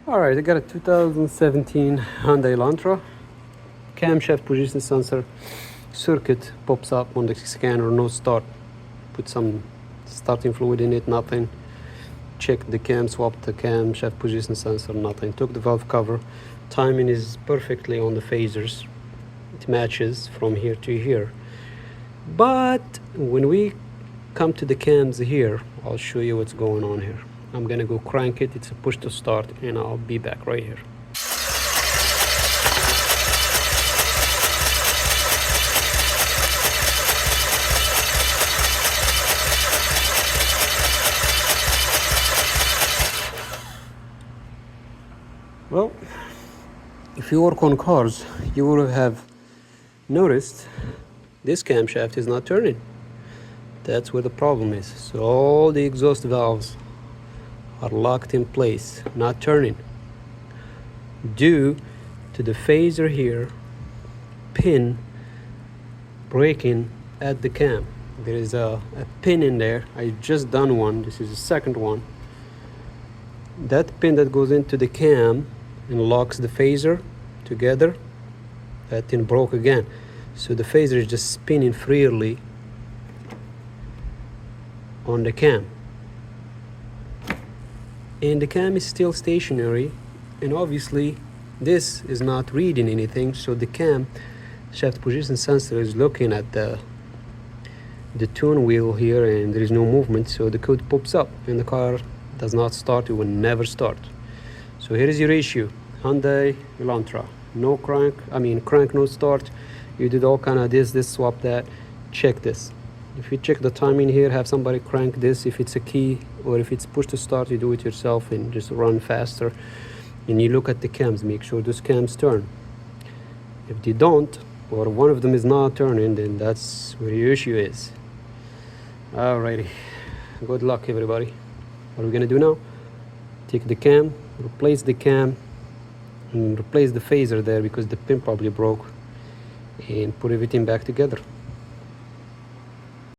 Alright, I got a 2017 Hyundai Elantra. Camshaft position sensor circuit pops up on the scanner, no start. Put some starting fluid in it, nothing. Checked the cam, swapped the camshaft position sensor, nothing. Took the valve cover. Timing is perfectly on the phasers. It matches from here to here. But when we come to the cams here, I'll show you what's going on here. I'm gonna go crank it. It's a push to start, and I'll be back right here. Well, if you work on cars, you will have noticed this camshaft is not turning. That's where the problem is. So all the exhaust valves are locked in place, not turning, due to the phaser here pin breaking at the cam. There is a pin in there. I just done one. This is the second one. That pin that goes into the cam and locks the phaser together, that pin broke again. So the phaser is just spinning freely on the cam. And the cam is still stationary, and obviously this is not reading anything, so the cam shaft position sensor is looking at the tune wheel here, and there is no movement, so the code pops up and the car does not start. It will never start. So here is your issue. Hyundai Elantra, no crank, crank no start. You did all kind of this swap that. Check this. If you check the timing here, have somebody crank this. If it's a key or if it's push to start, you do it yourself and just run faster. And you look at the cams, make sure those cams turn. If they don't, or one of them is not turning, then that's where your issue is. Alrighty, good luck everybody. What are we gonna do now? Take the cam, replace the cam, and replace the phaser there because the pin probably broke, and put everything back together.